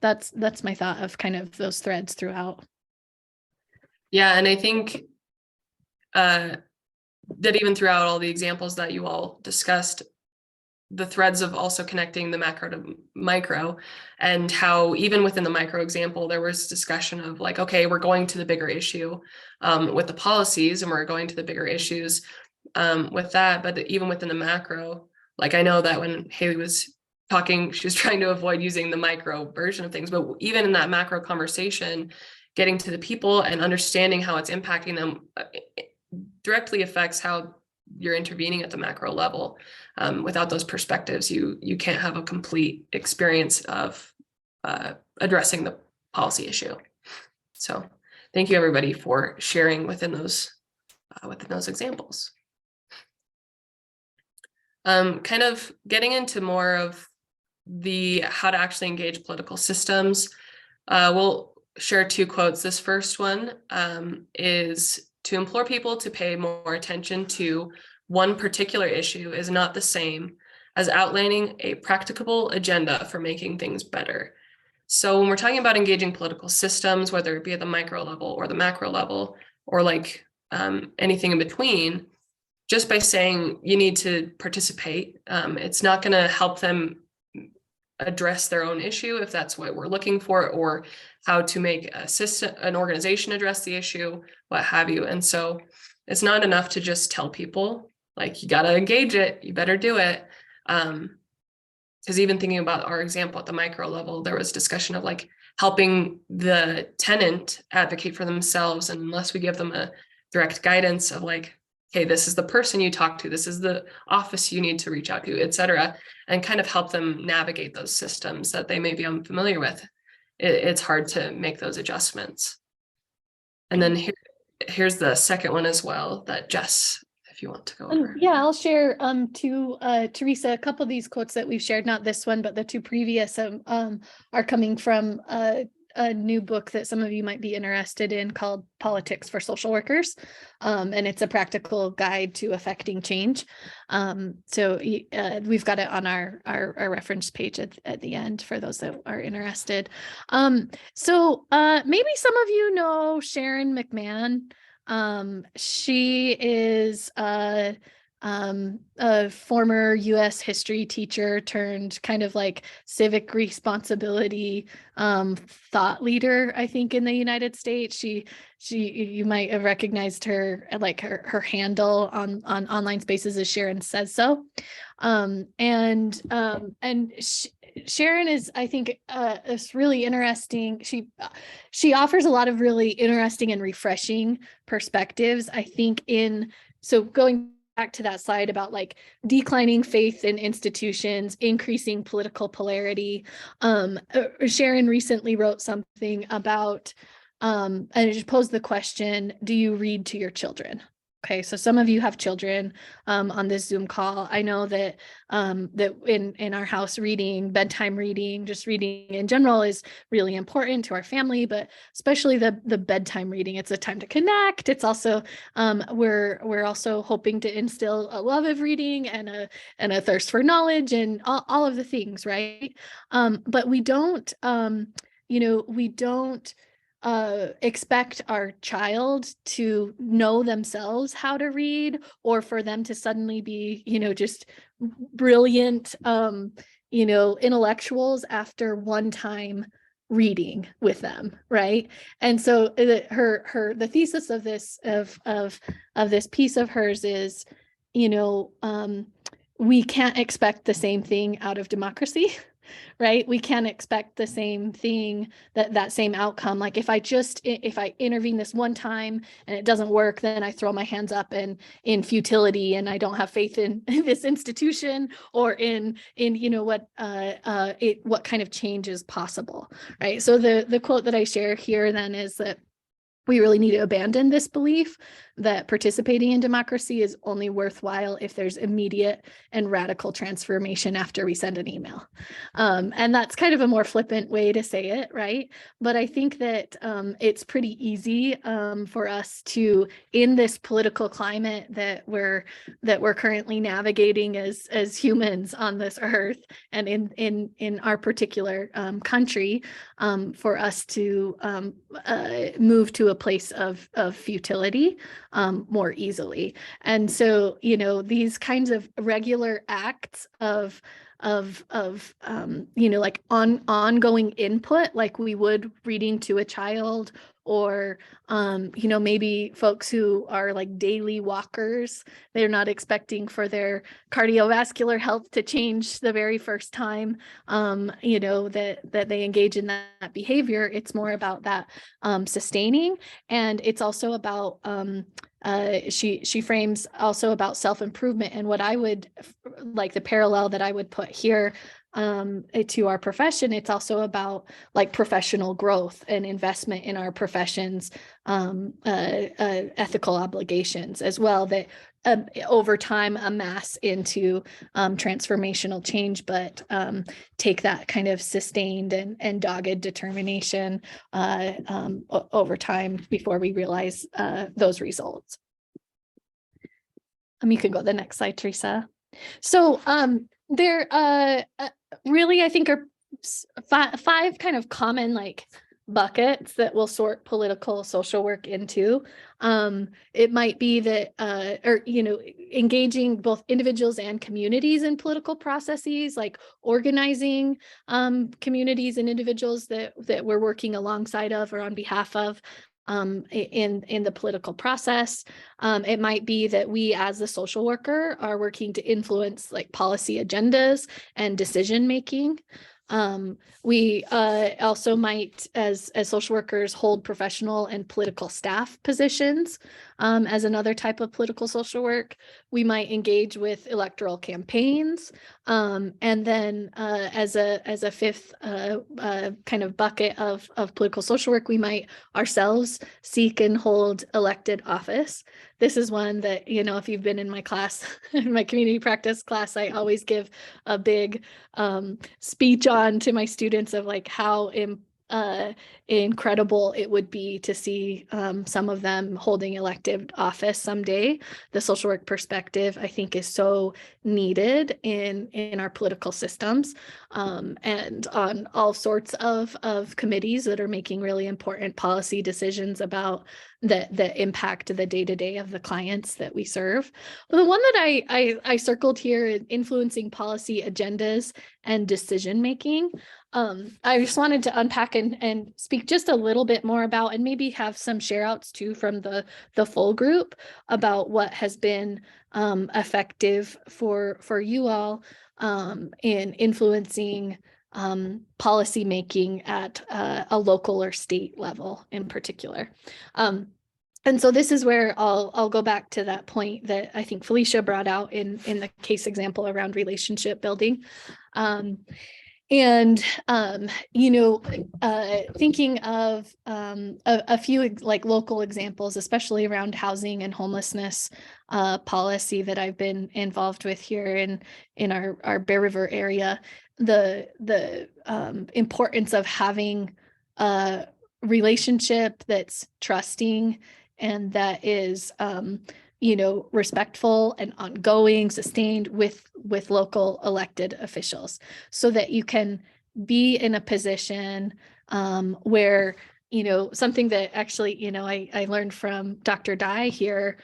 S2: that's my thought of kind of those threads throughout.
S1: Yeah, and I think that even throughout all the examples that you all discussed, the threads of also connecting the macro to micro, and how even within the micro example, there was discussion of like, okay, we're going to the bigger issue with the policies, and we're going to the bigger issues with that. But even within the macro, like I know that when Haley was talking, she was trying to avoid using the micro version of things, but even in that macro conversation, getting to the people and understanding how it's impacting them directly affects how you're intervening at the macro level. Without those perspectives, you can't have a complete experience of addressing the policy issue. So thank you everybody for sharing within those examples. Kind of getting into more of the how to actually engage political systems. We'll share two quotes. This first one is, to implore people to pay more attention to one particular issue is not the same as outlining a practicable agenda for making things better. So when we're talking about engaging political systems, whether it be at the micro level or the macro level, or like anything in between, just by saying you need to participate, it's not going to help them address their own issue if that's what we're looking for, or how to make a system, an organization address the issue, what have you. And so it's not enough to just tell people like, you got to engage it, you better do it. Because even thinking about our example at the micro level, there was discussion of like helping the tenant advocate for themselves. And unless we give them a direct guidance of like, okay, this is the person you talk to, this is the office you need to reach out to, et cetera, and kind of help them navigate those systems that they may be unfamiliar with, it's hard to make those adjustments. And then here's the second one as well that Jess, if you want to go over.
S2: Yeah, I'll share to Teresa, a couple of these quotes that we've shared, not this one, but the two previous are coming from a new book that some of you might be interested in called Politics for Social Workers. And it's a practical guide to affecting change. So we've got it on our reference page at the end for those that are interested. So maybe some of you know Sharon McMahon. She is a former US history teacher turned kind of like civic responsibility thought leader, I think, in the United States. You might have recognized her, like her handle on online spaces as Sharon Says So. Sharon is, I think, it's really interesting. She offers a lot of really interesting and refreshing perspectives, I think, so going back to that slide about like declining faith in institutions, increasing political polarity. Sharon recently wrote something about, and I just posed the question, do you read to your children? Okay, so some of you have children on this Zoom call. I know that that in our house, bedtime reading, just reading in general is really important to our family, but especially the bedtime reading. It's a time to connect. It's also we're also hoping to instill a love of reading and a thirst for knowledge and all of the things, right? But we don't expect our child to know themselves how to read, or for them to suddenly be, just brilliant, intellectuals after one time reading with them, right? And so the thesis of this of this piece of hers is, we can't expect the same thing out of democracy. Right? We can't expect the same thing, that same outcome. Like if I intervene this one time and it doesn't work, then I throw my hands up in futility and I don't have faith in this institution or in what kind of change is possible, right? So the quote that I share here then is that we really need to abandon this belief that participating in democracy is only worthwhile if there's immediate and radical transformation after we send an email. And that's kind of a more flippant way to say it, right? But I think that it's pretty easy for us to, in this political climate that we're currently navigating as humans on this earth and in our particular country, for us to move to a place of futility more easily. And so, you know, these kinds of regular acts of you know, like ongoing input, like we would reading to a child, or you know, maybe folks who are like daily walkers, they're not expecting for their cardiovascular health to change the very first time you know, that they engage in that behavior. It's more about that sustaining, and it's also about she frames also about self-improvement. And what I would like, the parallel that I would put here to our profession, it's also about like professional growth and investment in our profession's ethical obligations as well, that over time amass into transformational change, but take that kind of sustained and dogged determination over time before we realize those results. You can go to the next slide, Teresa. So there really, I think, are five kind of common like buckets that we'll sort political social work into. It might be that, or, you know, engaging both individuals and communities in political processes, like organizing communities and individuals that we're working alongside of or on behalf of in the political process. It might be that we as the social worker are working to influence like policy agendas and decision making. We also might, as social workers, hold professional and political staff positions as another type of political social work. We might engage with electoral campaigns, and then as a fifth kind of bucket of political social work, we might ourselves seek and hold elected office. This is one that, you know, if you've been in my class, in my community practice class, I always give a big speech on to my students of like how incredible it would be to see some of them holding elected office someday. The social work perspective, I think, is so needed in our political systems and on all sorts of committees that are making really important policy decisions about that impact the day-to-day of the clients that we serve. But the one that I circled here, influencing policy agendas and decision making, I just wanted to unpack and speak just a little bit more about, and maybe have some share outs too from the full group about what has been effective for you all in influencing policy making at a local or state level in particular. And so this is where I'll go back to that point that I think Felicia brought out in the case example around relationship building. And, you know, thinking of a few like local examples, especially around housing and homelessness policy that I've been involved with here in our Bear River area, the importance of having a relationship that's trusting and that is you know, respectful and ongoing, sustained with local elected officials, so that you can be in a position where, you know, something that actually, you know, I learned from Dr. Dye here,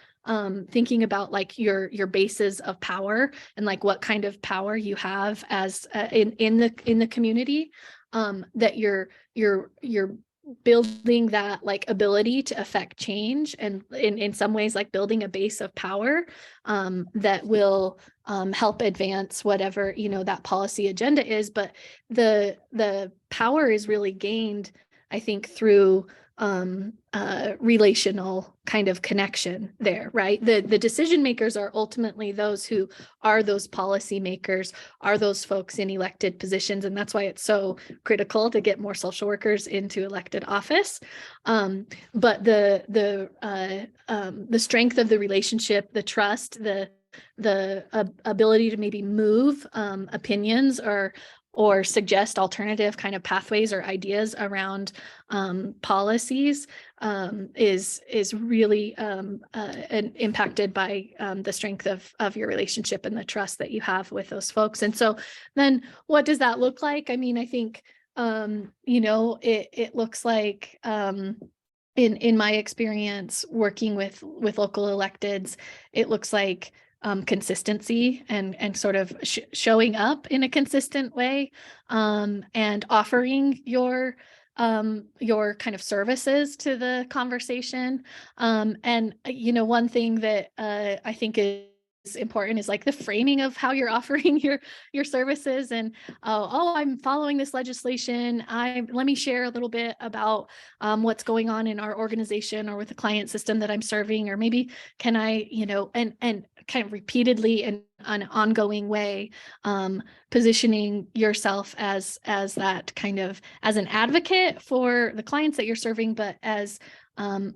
S2: thinking about like your bases of power and like what kind of power you have as in the community, that you're building that like ability to affect change, and in some ways like building a base of power that will help advance whatever, you know, that policy agenda is. But the power is really gained I think, through relational kind of connection there, right? The decision makers are ultimately those who are those policy makers, are those folks in elected positions, and that's why it's so critical to get more social workers into elected office. But the strength of the relationship, the trust, the ability to maybe move opinions or suggest alternative kind of pathways or ideas around policies is really impacted by the strength of your relationship and the trust that you have with those folks. And so then what does that look like? I mean, I think, it looks like, in my experience working with local electeds, it looks like consistency and sort of showing up in a consistent way, and offering your kind of services to the conversation. And one thing that I think is important is like the framing of how you're offering your services. And I'm following this legislation. Let me share a little bit about what's going on in our organization or with the client system that I'm serving, or maybe can I, and kind of repeatedly in an ongoing way, positioning yourself as that kind of, as an advocate for the clients that you're serving, but as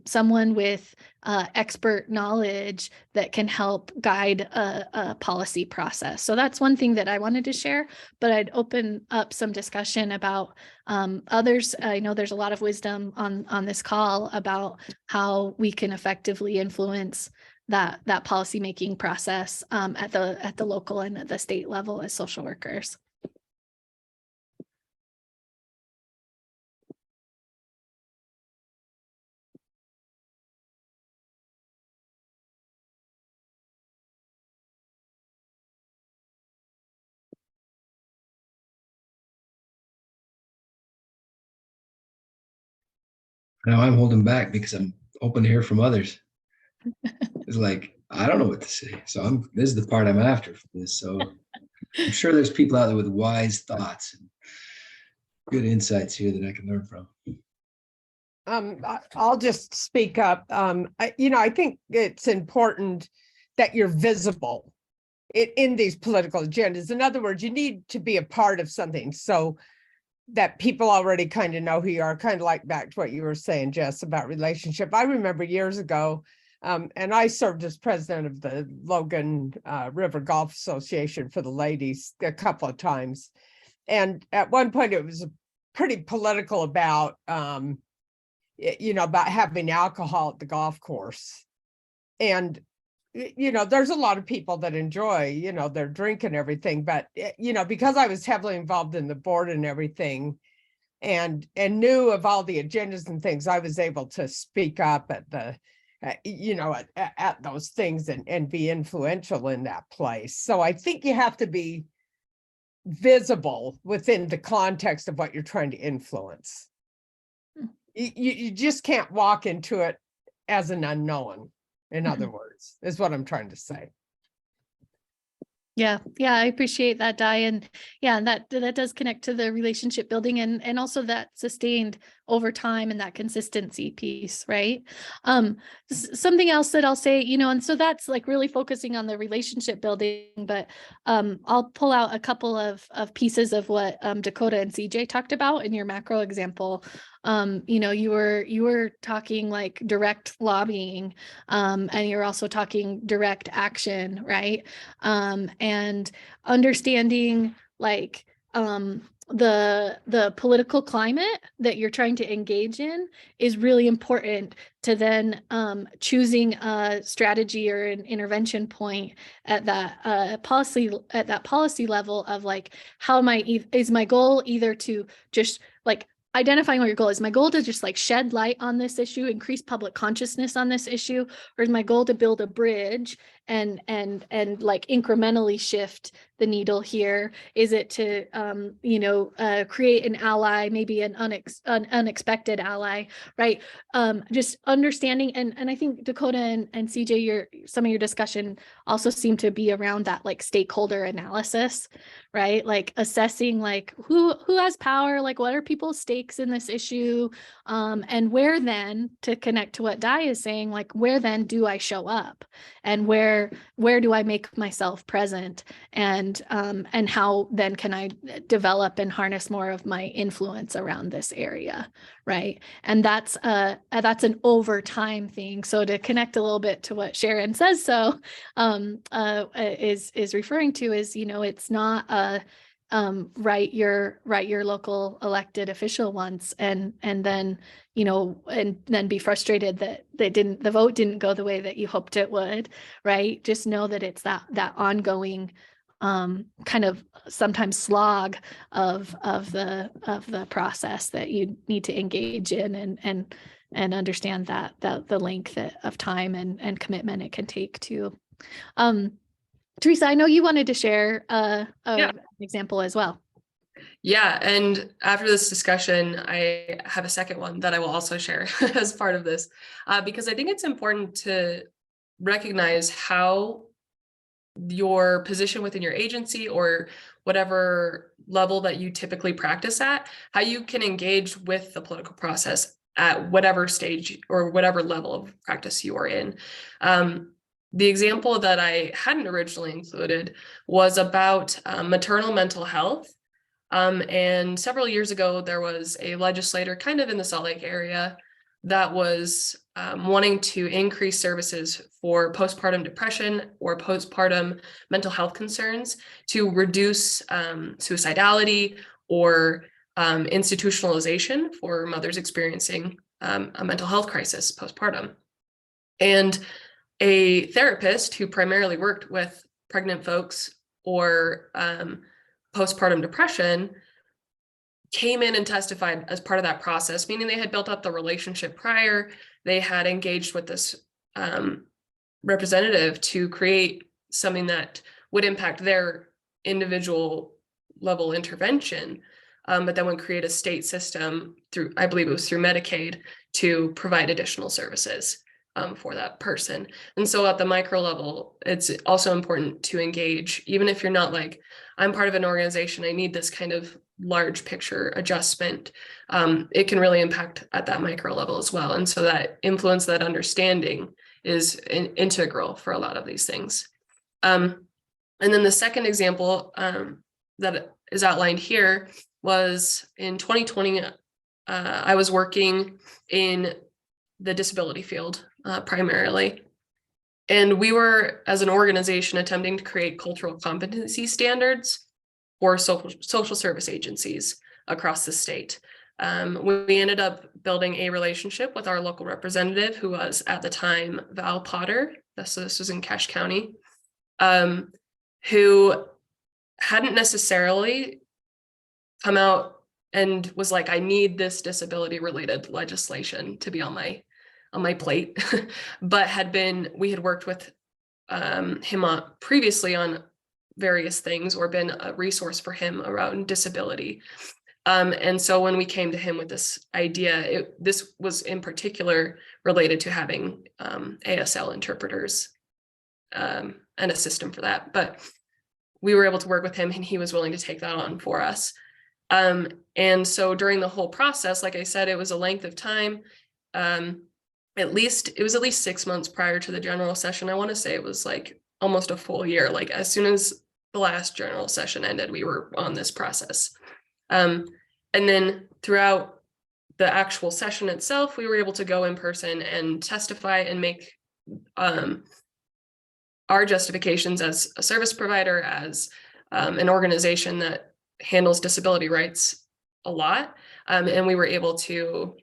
S2: someone with expert knowledge that can help guide a policy process. So that's one thing that I wanted to share, but I'd open up some discussion about others. I know there's a lot of wisdom on this call about how we can effectively influence that policymaking process at the local and at the state level as social workers.
S8: Now I'm holding back because I'm open to hear from others. It's like, I don't know what to say. So this is the part I'm after for this. So I'm sure there's people out there with wise thoughts and good insights here that I can learn from.
S9: I'll just speak up. I think it's important that you're visible in these political agendas. In other words, you need to be a part of something so that people already kind of know who you are, kind of like back to what you were saying, Jess, about relationship. I remember years ago, and I served as president of the Logan River Golf Association for the ladies a couple of times. And at one point it was pretty political about, about having alcohol at the golf course. And, there's a lot of people that enjoy, their drink and everything, but, because I was heavily involved in the board and everything and knew of all the agendas and things, I was able to speak up at the, at those things and be influential in that place. So I think you have to be visible within the context of what you're trying to influence. You just can't walk into it as an unknown, in other words, is what I'm trying to say.
S2: Yeah, I appreciate that, Di. And yeah, that does connect to the relationship building and also that sustained over time and that consistency piece, right? Something else that I'll say, and so that's like really focusing on the relationship building, but I'll pull out a couple of pieces of what Dakota and CJ talked about in your macro example. You were talking like direct lobbying, and you're also talking direct action, right? And understanding like the political climate that you're trying to engage in is really important to then choosing a strategy or an intervention point at that policy level of like, how am is my goal either to just like identifying what your goal is. My goal to just like shed light on this issue, increase public consciousness on this issue, or is my goal to build a bridge and like incrementally shift the needle here? Is it to create an ally, maybe an unexpected ally, right? Just understanding, and I think Dakota and CJ, some of your discussion also seemed to be around that like stakeholder analysis, right? Like assessing like who has power, like what are people's stakes in this issue, and where then, to connect to what Di is saying, like where then do I show up, and where do I make myself present, and how then can I develop and harness more of my influence around this area, right? And that's an over time thing. So to connect a little bit to what Sharon says, so is referring to is, it's not write your local elected official once and then and then be frustrated that the vote didn't go the way that you hoped it would, right? Just know that it's that ongoing kind of sometimes slog of the process that you need to engage in and understand that the length of time and commitment it can take to. Teresa, I know you wanted to share an example as well.
S1: Yeah, and after this discussion, I have a second one that I will also share as part of this, because I think it's important to recognize how your position within your agency or whatever level that you typically practice at, how you can engage with the political process at whatever stage or whatever level of practice you are in. The example that I hadn't originally included was about maternal mental health. And several years ago, there was a legislator kind of in the Salt Lake area that was wanting to increase services for postpartum depression or postpartum mental health concerns to reduce suicidality or institutionalization for mothers experiencing a mental health crisis postpartum. And a therapist who primarily worked with pregnant folks or postpartum depression came in and testified as part of that process, meaning they had built up the relationship prior. They had engaged with this representative to create something that would impact their individual level intervention, but then would create a state system through, I believe it was through Medicaid, to provide additional services for that person. And so at the micro level, it's also important to engage, even if you're not like, I'm part of an organization, I need this kind of large picture adjustment. It can really impact at that micro level as well. And so that influence, that understanding is integral for a lot of these things. And then the second example that is outlined here was in 2020, I was working in the disability field primarily. And we were, as an organization, attempting to create cultural competency standards for social service agencies across the state. We ended up building a relationship with our local representative, who was at the time Val Potter, so this was in Cache County, who hadn't necessarily come out and was like, I need this disability related legislation to be on my plate, but we had worked with him previously on various things or been a resource for him around disability. And so when we came to him with this idea, this was in particular related to having ASL interpreters and a system for that. But we were able to work with him and he was willing to take that on for us. And so during the whole process, like I said, it was a length of time. It was at least 6 months prior to the general session. I want to say it was like almost a full year. Like as soon as the last general session ended, we were on this process. And then throughout the actual session itself, we were able to go in person and testify and make our justifications as a service provider, as an organization that handles disability rights a lot. And we were able to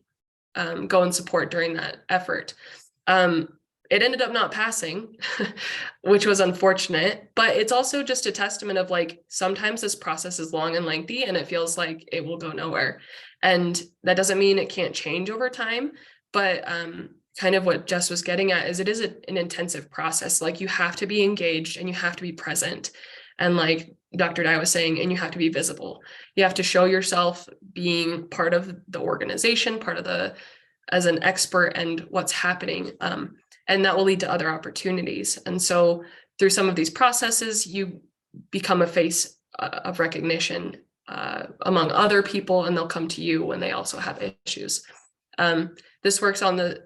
S1: go and support during that effort. It ended up not passing, which was unfortunate, but it's also just a testament of like, sometimes this process is long and lengthy and it feels like it will go nowhere. And that doesn't mean it can't change over time, but kind of what Jess was getting at is it is an intensive process. Like you have to be engaged and you have to be present. And like Dr. Dye was saying, and you have to be visible. You have to show yourself being part of the organization, part of as an expert and what's happening. And that will lead to other opportunities. And so through some of these processes, you become a face of recognition among other people, and they'll come to you when they also have issues. This works on the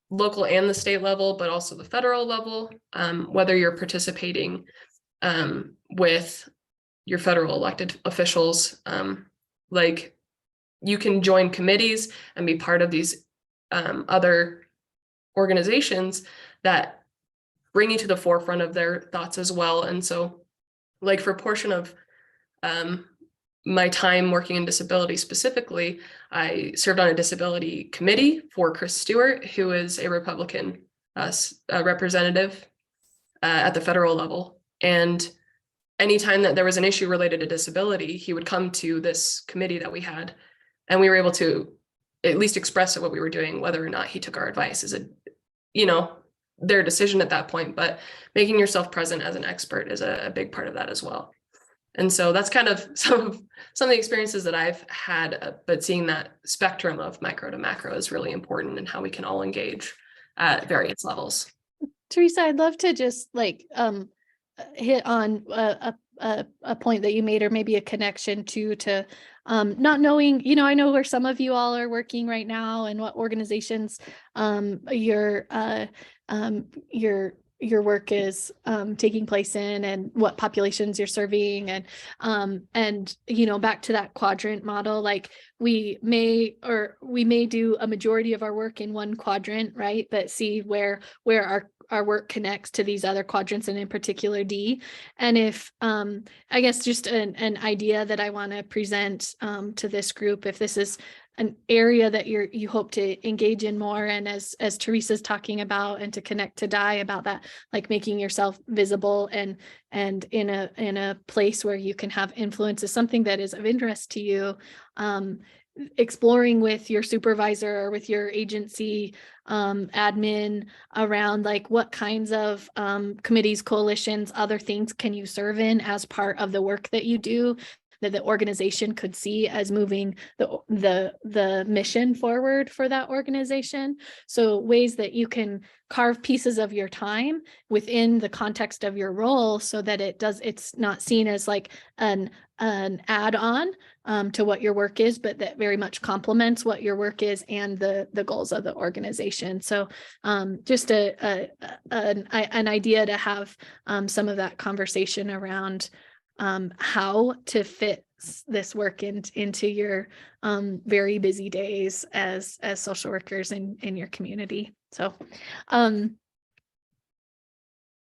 S1: local and the state level, but also the federal level, whether you're participating with your federal elected officials, like you can join committees and be part of these other organizations that bring you to the forefront of their thoughts as well. And so like for a portion of my time working in disability specifically, I served on a disability committee for Chris Stewart, who is a Republican representative at the federal level. And anytime that there was an issue related to disability, he would come to this committee that we had, and we were able to at least express what we were doing. Whether or not he took our advice is their decision at that point, but making yourself present as an expert is a big part of that as well. And so that's kind of some of the experiences that I've had, but seeing that spectrum of micro to macro is really important, and how we can all engage at various levels.
S2: Teresa, I'd love to just like hit on a point that you made, or maybe a connection to not knowing, I know where some of you all are working right now and what organizations your work is taking place in, and what populations you're serving, and back to that quadrant model, like we may do a majority of our work in one quadrant, right? But see where our work connects to these other quadrants, and in particular D. And if I guess just an idea that I want to present to this group, if this is an area that you hope to engage in more, and as Teresa's talking about, and to connect to Dye about that, like making yourself visible and in a place where you can have influence is something that is of interest to you, exploring with your supervisor or with your agency admin around like what kinds of committees, coalitions, other things can you serve in as part of the work that you do, that the organization could see as moving the mission forward for that organization. So ways that you can carve pieces of your time within the context of your role, so that it's not seen as like an add-on to what your work is, but that very much complements what your work is and the goals of the organization. So just an idea to have some of that conversation around how to fit this work into your very busy days as social workers in your community. So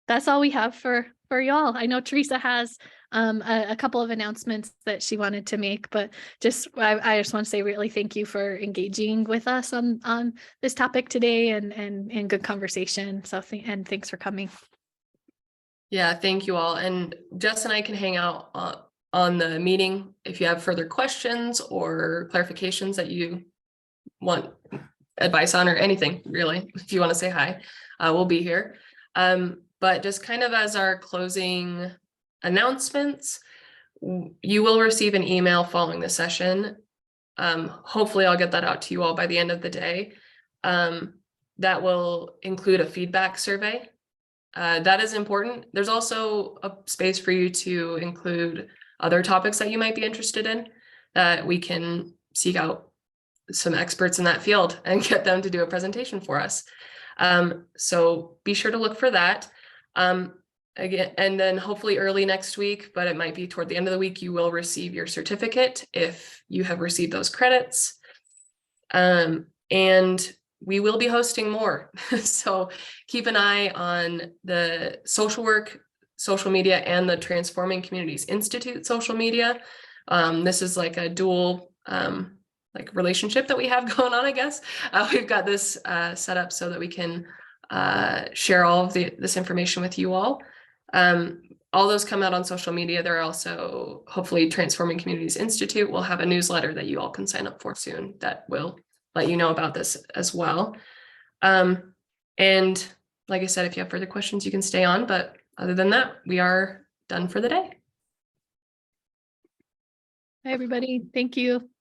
S2: that's all we have for y'all. I know Teresa has a couple of announcements that she wanted to make, but I just want to say really thank you for engaging with us on this topic today, and good conversation. So and thanks for coming.
S1: Yeah, thank you all. And Jess and I can hang out on the meeting if you have further questions or clarifications that you want advice on, or anything really. If you want to say hi, we'll be here. But just kind of as our closing announcements, you will receive an email following the session. Hopefully I'll get that out to you all by the end of the day. That will include a feedback survey. That is important. There's also a space for you to include other topics that you might be interested in, that we can seek out some experts in that field and get them to do a presentation for us. So be sure to look for that. Again, and then hopefully early next week, but it might be toward the end of the week, you will receive your certificate if you have received those credits. And we will be hosting more. So keep an eye on the social work, social media, and the Transforming Communities Institute social media. This is like a dual like relationship that we have going on, I guess. We've got this set up so that we can share all of this information with you all. All those come out on social media. There are also, hopefully, Transforming Communities Institute will have a newsletter that you all can sign up for soon that will let you know about this as well. And like I said, if you have further questions, you can stay on, but other than that, we are done for the day.
S2: Hi, everybody. Thank you.